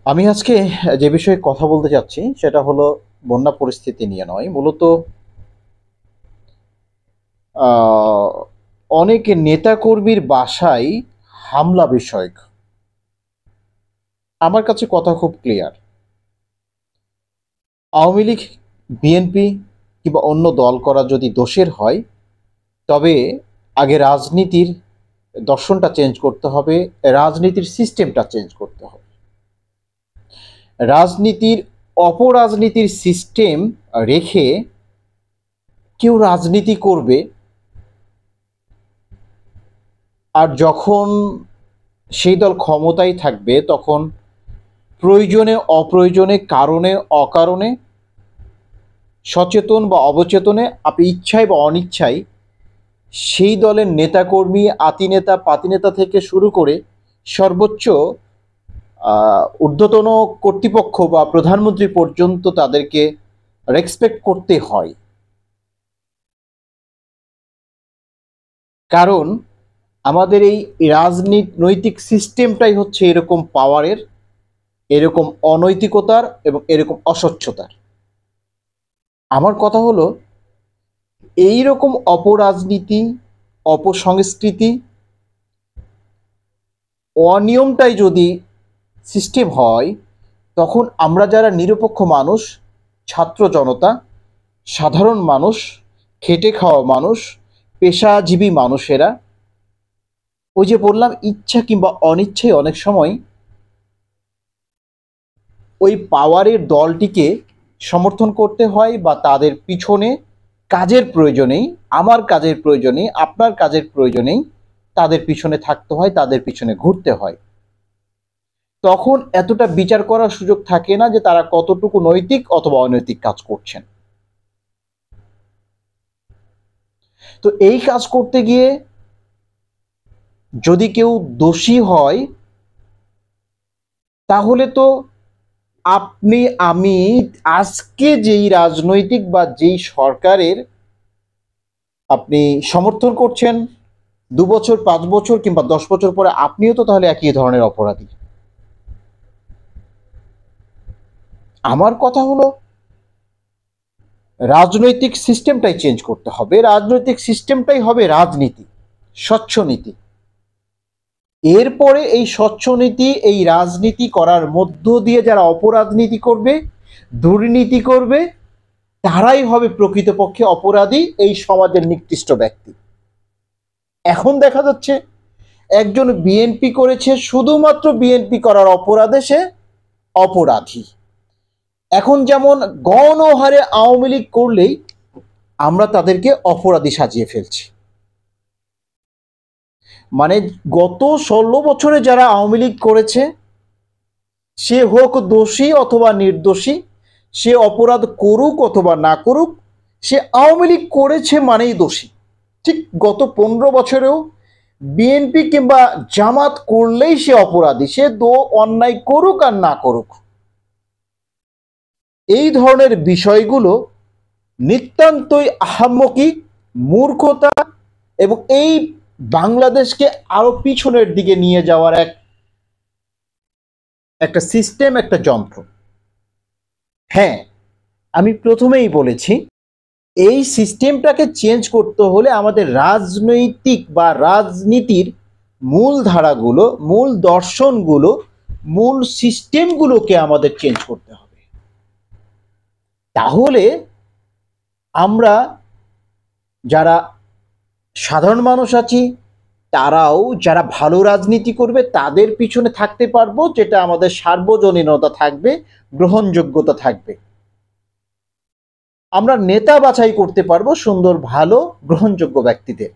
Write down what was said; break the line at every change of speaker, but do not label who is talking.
আমি আজকে যে বিষয়ে কথা বলতে চাচ্ছি সেটা হলো বন্যা পরিস্থিতি নিয়ে নয়, মূলত আহ, অনেক নেতাকর্মীর বাসায় হামলা বিষয়ক। আমার কাছে কথা খুব ক্লিয়ার। আওয়ামী লীগ, বিএনপি কিংবা অন্য দল করা যদি দোষের হয়, তবে আগে রাজনীতির দর্শনটা চেঞ্জ করতে হবে, রাজনীতির সিস্টেমটা চেঞ্জ করতে হবে। রাজনীতির অপরাজনীতির সিস্টেম রেখে কেউ রাজনীতি করবে, আর যখন সেই দল ক্ষমতায় থাকবে তখন প্রয়োজনে অপ্রয়োজনে, কারণে অকারণে, সচেতন বা অবচেতনে, আপনি ইচ্ছায় বা অনিচ্ছায় সেই দলের নেতাকর্মী, আতিনেতা পাতিনেতা থেকে শুরু করে সর্বোচ্চ ঊর্ধ্বতন কর্তৃপক্ষ বা প্রধানমন্ত্রী পর্যন্ত তাদেরকে রেসপেক্ট করতে হয়। কারণ আমাদের এই রাজনৈতিক সিস্টেমটাই হচ্ছে এরকম পাওয়ারের, এরকম অনৈতিকতার এবং এরকম অস্বচ্ছতার। আমার কথা হলো, এই রকম অপরাজনীতি, অপসংস্কৃতি, অনিয়মটাই যদি সিস্টেম হয়, তখন আমরা যারা নিরপেক্ষ মানুষ, ছাত্র জনতা, সাধারণ মানুষ, খেটে খাওয়া মানুষ, পেশাজীবী মানুষেরা, ওই যে বললাম, ইচ্ছা কিংবা অনিচ্ছায় অনেক সময় ওই পাওয়ারের দলটিকে সমর্থন করতে হয়, বা তাদের পিছনে কাজের প্রয়োজনেই, আমার কাজের প্রয়োজনেই, আপনার কাজের প্রয়োজনেই তাদের পিছনে থাকতে হয়, তাদের পিছনে ঘুরতে হয়। তখন এতটা বিচার করার সুযোগ থাকে না যে তারা কতটুকু নৈতিক অথবা অনৈতিক কাজ করছেন। তো এই কাজ করতে গিয়ে যদি কেউ দোষী হয়, তাহলে তো আপনি আমি আজকে যেই রাজনৈতিক বা যেই সরকারের আপনি সমর্থন করছেন, 2 বছর, 5 বছর কিংবা 10 বছর পরে আপনিও তো তাহলে একই ধরনের অপরাধী। আমার কথা হলো, রাজনৈতিক সিস্টেমটাই চেঞ্জ করতে হবে। রাজনৈতিক সিস্টেমটাই হবে রাজনীতি, স্বচ্ছ নীতি। এরপরে এই স্বচ্ছ নীতি, এই রাজনীতি করার মধ্য দিয়ে যারা অপরাজনীতি করবে, দুর্নীতি করবে, তারাই হবে প্রকৃতপক্ষে অপরাধী, এই সমাজের নিকৃষ্ট ব্যক্তি। এখন দেখা যাচ্ছে একজন বিএনপি করেছে, শুধুমাত্র বিএনপি করার অপরাধে সে অপরাধী। এখন যেমন গণহারে আওয়ামী লীগ করলেই আমরা তাদেরকে অপরাধী সাজিয়ে ফেলছি। মানে গত 16 বছরে যারা আওয়ামী লীগ করেছে, সে হোক দোষী অথবা নির্দোষী, সে অপরাধ করুক অথবা না করুক, সে আওয়ামী লীগ করেছে মানেই দোষী। ঠিক গত 15 বছরেও বিএনপি কিংবা জামাত করলেই সে অপরাধী, সে অন্যায় করুক আর না করুক। এই ধরনের বিষয়গুলো নিতান্তই আহাম্মকি, মূর্খতা, এবং এই বাংলাদেশকে আরো পিছনের দিকে নিয়ে যাওয়ার একটা সিস্টেম, একটা যন্ত্র। হ্যাঁ, আমি প্রথমেই বলেছি, এই সিস্টেমটাকে চেঞ্জ করতে হলে আমাদের রাজনৈতিক বা রাজনীতির মূল ধারাগুলো, মূল দর্শনগুলো, মূল সিস্টেমগুলোকে আমাদের চেঞ্জ করতে হবে। তাহলে আমরা যারা সাধারণ মানুষ আছি, তারাও যারা ভালো রাজনীতি করবে তাদের পিছনে থাকতে পারবো, যেটা আমাদের সার্বজনীনতা থাকবে, গ্রহণযোগ্যতা থাকবে। আমরা নেতা বাছাই করতে পারবো সুন্দর, ভালো, গ্রহণযোগ্য ব্যক্তিদের।